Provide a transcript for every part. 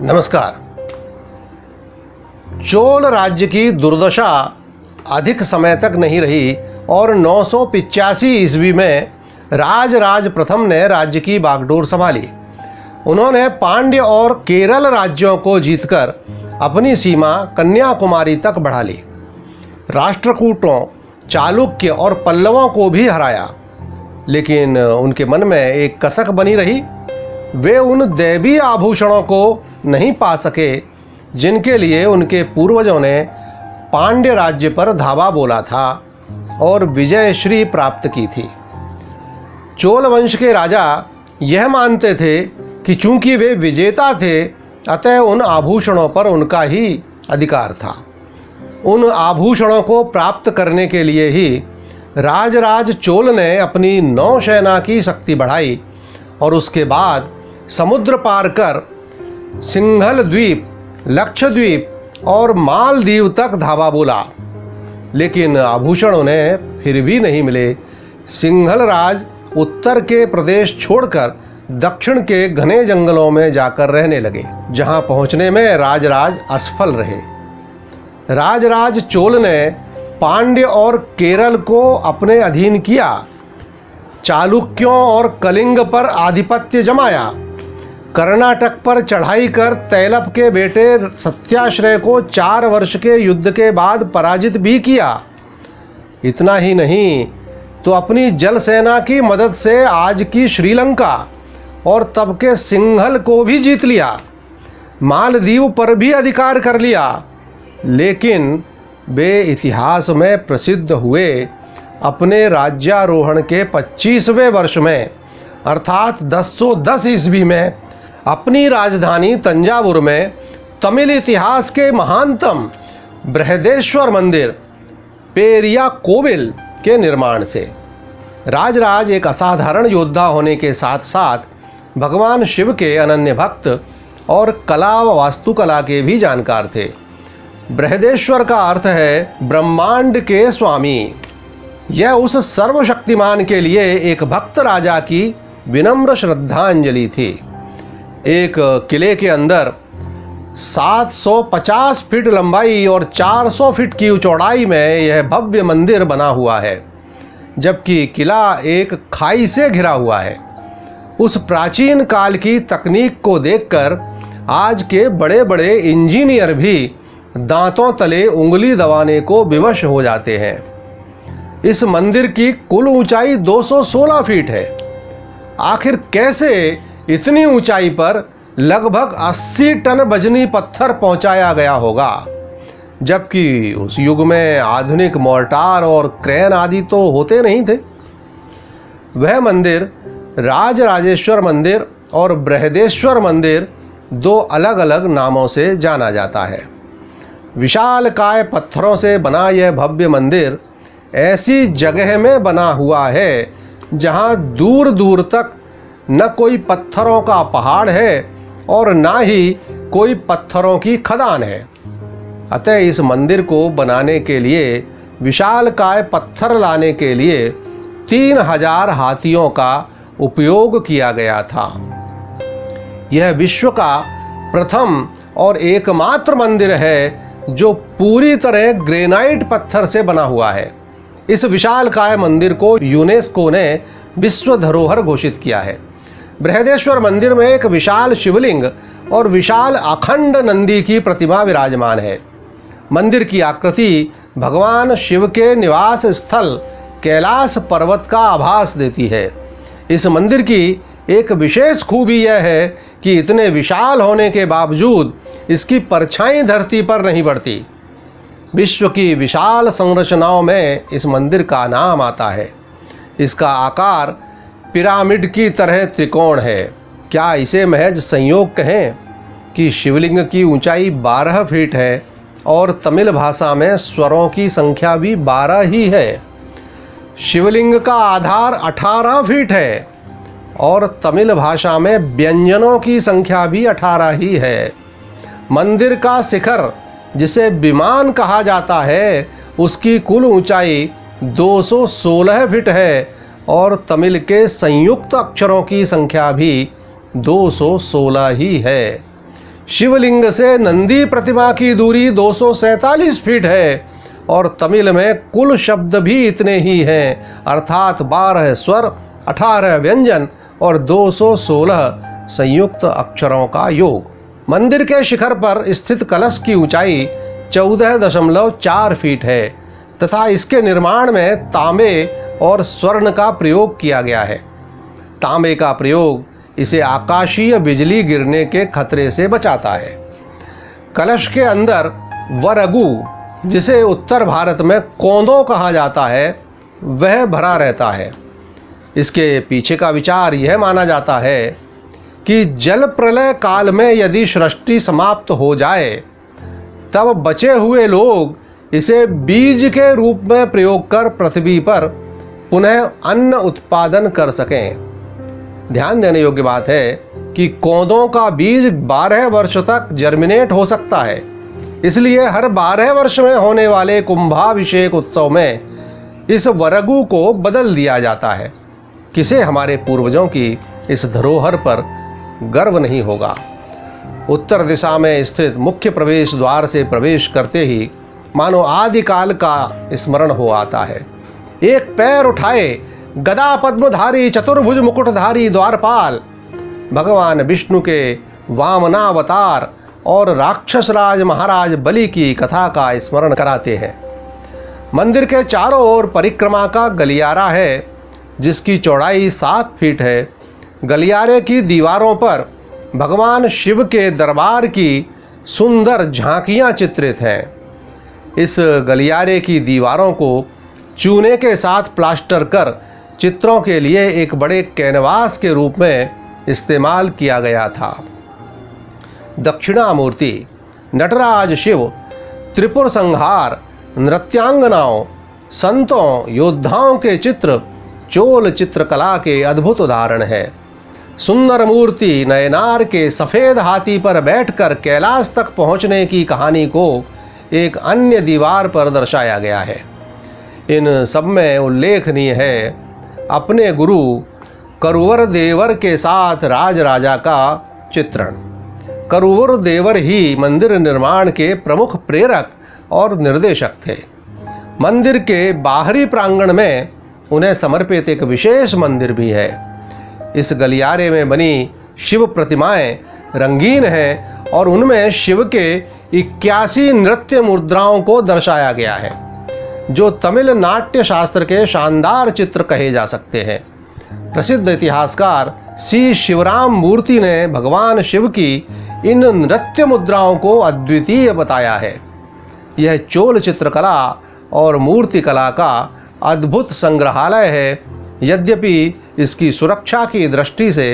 नमस्कार। चोल राज्य की दुर्दशा अधिक समय तक नहीं रही और 985 ईस्वी में राजराज प्रथम ने राज्य की बागडोर संभाली। उन्होंने पांड्य और केरल राज्यों को जीतकर अपनी सीमा कन्याकुमारी तक बढ़ा ली। राष्ट्रकूटों, चालुक्य और पल्लवों को भी हराया, लेकिन उनके मन में एक कसक बनी रही। वे उन दैवीय आभूषणों को नहीं पा सके जिनके लिए उनके पूर्वजों ने पांड्य राज्य पर धावा बोला था और विजयश्री प्राप्त की थी। चोल वंश के राजा यह मानते थे कि चूंकि वे विजेता थे, अतः उन आभूषणों पर उनका ही अधिकार था। उन आभूषणों को प्राप्त करने के लिए ही राजराज चोल ने अपनी नौसेना की शक्ति बढ़ाई और उसके बाद समुद्र पार कर सिंघल द्वीप, लक्षद्वीप और मालदीव तक धावा बोला, लेकिन आभूषण उन्हें फिर भी नहीं मिले। सिंघल राज उत्तर के प्रदेश छोड़कर दक्षिण के घने जंगलों में जाकर रहने लगे, जहां पहुंचने में राजराज असफल रहे। राजराज चोल ने पांड्य और केरल को अपने अधीन किया, चालुक्यों और कलिंग पर आधिपत्य जमाया, कर्नाटक पर चढ़ाई कर तैलप के बेटे सत्याश्रय को 4 वर्ष के युद्ध के बाद पराजित भी किया। इतना ही नहीं तो अपनी जल सेना की मदद से आज की श्रीलंका और तब के सिंघल को भी जीत लिया, मालदीव पर भी अधिकार कर लिया। लेकिन वे इतिहास में प्रसिद्ध हुए अपने राज्यारोहण के 25वें वर्ष में, अर्थात 1010 ईस्वी में अपनी राजधानी तंजावुर में तमिल इतिहास के महानतम बृहदेश्वर मंदिर पेरिया कोविल के निर्माण से। राजराज एक असाधारण योद्धा होने के साथ साथ भगवान शिव के अनन्य भक्त और कला व वास्तुकला के भी जानकार थे। बृहदेश्वर का अर्थ है ब्रह्मांड के स्वामी। यह उस सर्वशक्तिमान के लिए एक भक्त राजा की विनम्र श्रद्धांजलि थी। एक किले के अंदर 750 फीट लंबाई और 400 फीट की चौड़ाई में यह भव्य मंदिर बना हुआ है, जबकि किला एक खाई से घिरा हुआ है। उस प्राचीन काल की तकनीक को देखकर आज के बड़े बड़े इंजीनियर भी दांतों तले उंगली दबाने को विवश हो जाते हैं। इस मंदिर की कुल ऊंचाई 216 फीट है। आखिर कैसे इतनी ऊंचाई पर लगभग 80 टन वजनी पत्थर पहुंचाया गया होगा, जबकि उस युग में आधुनिक मोर्टार और क्रेन आदि तो होते नहीं थे। वह मंदिर राजराजेश्वर मंदिर और बृहदेश्वर मंदिर 2 अलग अलग नामों से जाना जाता है। विशालकाय पत्थरों से बना यह भव्य मंदिर ऐसी जगह में बना हुआ है जहां दूर दूर तक न कोई पत्थरों का पहाड़ है और ना ही कोई पत्थरों की खदान है। अतः इस मंदिर को बनाने के लिए, विशालकाय पत्थर लाने के लिए 3000 हाथियों का उपयोग किया गया था। यह विश्व का प्रथम और एकमात्र मंदिर है जो पूरी तरह ग्रेनाइट पत्थर से बना हुआ है। इस विशालकाय मंदिर को यूनेस्को ने विश्व धरोहर घोषित किया है। बृहदेश्वर मंदिर में एक विशाल शिवलिंग और विशाल अखंड नंदी की प्रतिमा विराजमान है। मंदिर की आकृति भगवान शिव के निवास स्थल कैलाश पर्वत का आभास देती है। इस मंदिर की एक विशेष खूबी यह है कि इतने विशाल होने के बावजूद इसकी परछाई धरती पर नहीं पड़ती। विश्व की विशाल संरचनाओं में इस मंदिर का नाम आता है। इसका आकार पिरामिड की तरह त्रिकोण है। क्या इसे महज संयोग कहें कि शिवलिंग की ऊंचाई 12 फीट है और तमिल भाषा में स्वरों की संख्या भी 12 ही है। शिवलिंग का आधार 18 फीट है और तमिल भाषा में व्यंजनों की संख्या भी 18 ही है। मंदिर का शिखर, जिसे विमान कहा जाता है, उसकी कुल ऊंचाई 216 फीट है और तमिल के संयुक्त अक्षरों की संख्या भी 216 ही है। शिवलिंग से नंदी प्रतिमा की दूरी 247 फीट है और तमिल में कुल शब्द भी इतने ही हैं, अर्थात 12 स्वर, 18 व्यंजन और 216 संयुक्त अक्षरों का योग। मंदिर के शिखर पर स्थित कलश की ऊंचाई 14.4 फीट है तथा इसके निर्माण में तांबे और स्वर्ण का प्रयोग किया गया है। तांबे का प्रयोग इसे आकाशीय बिजली गिरने के खतरे से बचाता है। कलश के अंदर वरगु, जिसे उत्तर भारत में कोंदो कहा जाता है, वह भरा रहता है। इसके पीछे का विचार यह माना जाता है कि जल प्रलय काल में यदि सृष्टि समाप्त हो जाए तब बचे हुए लोग इसे बीज के रूप में प्रयोग कर पृथ्वी पर पुनः अन्न उत्पादन कर सकें। ध्यान देने योग्य बात है कि कोंदों का बीज 12 वर्ष तक जर्मिनेट हो सकता है, इसलिए हर 12 वर्ष में होने वाले कुंभाभिषेक उत्सव में इस वरगु को बदल दिया जाता है। किसे हमारे पूर्वजों की इस धरोहर पर गर्व नहीं होगा। उत्तर दिशा में स्थित मुख्य प्रवेश द्वार से प्रवेश करते ही मानो आदिकाल का स्मरण हो आता है। एक पैर उठाए गदा पद्मधारी चतुर्भुज मुकुटधारी द्वारपाल भगवान विष्णु के वामनावतार और राक्षस राज महाराज बलि की कथा का स्मरण कराते हैं। मंदिर के चारों ओर परिक्रमा का गलियारा है जिसकी चौड़ाई 7 फीट है। गलियारे की दीवारों पर भगवान शिव के दरबार की सुंदर झांकियां चित्रित हैं। इस गलियारे की दीवारों को चूने के साथ प्लास्टर कर चित्रों के लिए एक बड़े कैनवास के रूप में इस्तेमाल किया गया था। दक्षिणामूर्ति, नटराज शिव, त्रिपुर संहार, नृत्यांगनाओं, संतों, योद्धाओं के चित्र चोल चित्रकला के अद्भुत उदाहरण है। सुंदर मूर्ति नयनार के सफ़ेद हाथी पर बैठकर कैलाश तक पहुंचने की कहानी को एक अन्य दीवार पर दर्शाया गया है। इन सब में उल्लेखनीय है अपने गुरु करुवर देवर के साथ राजराजा का चित्रण। करुवर देवर ही मंदिर निर्माण के प्रमुख प्रेरक और निर्देशक थे। मंदिर के बाहरी प्रांगण में उन्हें समर्पित एक विशेष मंदिर भी है। इस गलियारे में बनी शिव प्रतिमाएं रंगीन हैं और उनमें शिव के 81 नृत्य मुद्राओं को दर्शाया गया है, जो तमिल नाट्य शास्त्र के शानदार चित्र कहे जा सकते हैं। प्रसिद्ध इतिहासकार सी शिवराम मूर्ति ने भगवान शिव की इन नृत्य मुद्राओं को अद्वितीय बताया है। यह चोल चित्रकला और मूर्तिकला का अद्भुत संग्रहालय है। यद्यपि इसकी सुरक्षा की दृष्टि से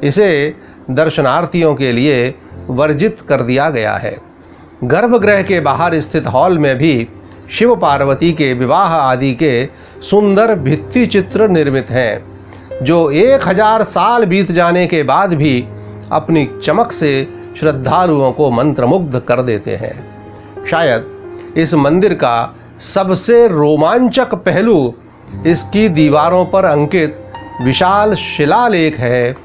इसे दर्शनार्थियों के लिए वर्जित कर दिया गया है। गर्भगृह के बाहर स्थित हॉल में भी शिव पार्वती के विवाह आदि के सुंदर भित्ति चित्र निर्मित हैं, जो 1000 साल बीत जाने के बाद भी अपनी चमक से श्रद्धालुओं को मंत्रमुग्ध कर देते हैं। शायद इस मंदिर का सबसे रोमांचक पहलू इसकी दीवारों पर अंकित विशाल शिलालेख है,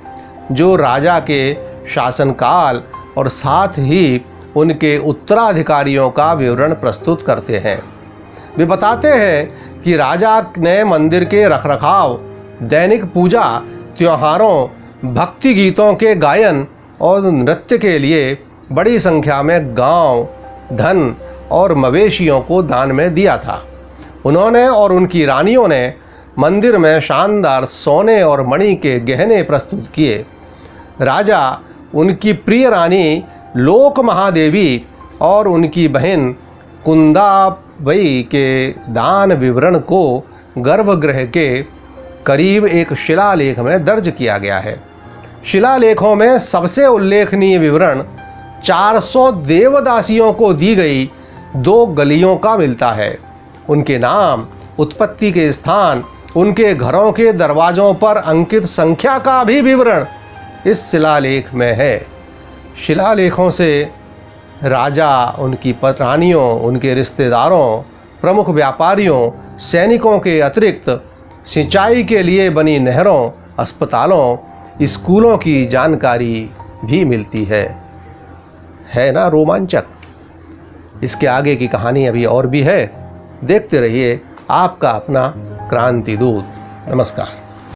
जो राजा के शासनकाल और साथ ही उनके उत्तराधिकारियों का विवरण प्रस्तुत करते हैं। वे बताते हैं कि राजा ने मंदिर के रखरखाव, दैनिक पूजा, त्योहारों, भक्ति गीतों के गायन और नृत्य के लिए बड़ी संख्या में गांव, धन और मवेशियों को दान में दिया था। उन्होंने और उनकी रानियों ने मंदिर में शानदार सोने और मणि के गहने प्रस्तुत किए। राजा उनकी प्रिय रानी लोक महादेवी और उनकी बहन कुंदाबई के दान विवरण को गर्भगृह के करीब एक शिलालेख में दर्ज किया गया है। शिलालेखों में सबसे उल्लेखनीय विवरण 400 देवदासियों को दी गई 2 गलियों का मिलता है। उनके नाम, उत्पत्ति के स्थान, उनके घरों के दरवाज़ों पर अंकित संख्या का भी विवरण इस शिलालेख में है। शिलालेखों से राजा, उनकी रानियों, उनके रिश्तेदारों, प्रमुख व्यापारियों, सैनिकों के अतिरिक्त सिंचाई के लिए बनी नहरों, अस्पतालों, स्कूलों की जानकारी भी मिलती है। है ना रोमांचक। इसके आगे की कहानी अभी और भी है, देखते रहिए आपका अपना क्रांति दूत। नमस्कार।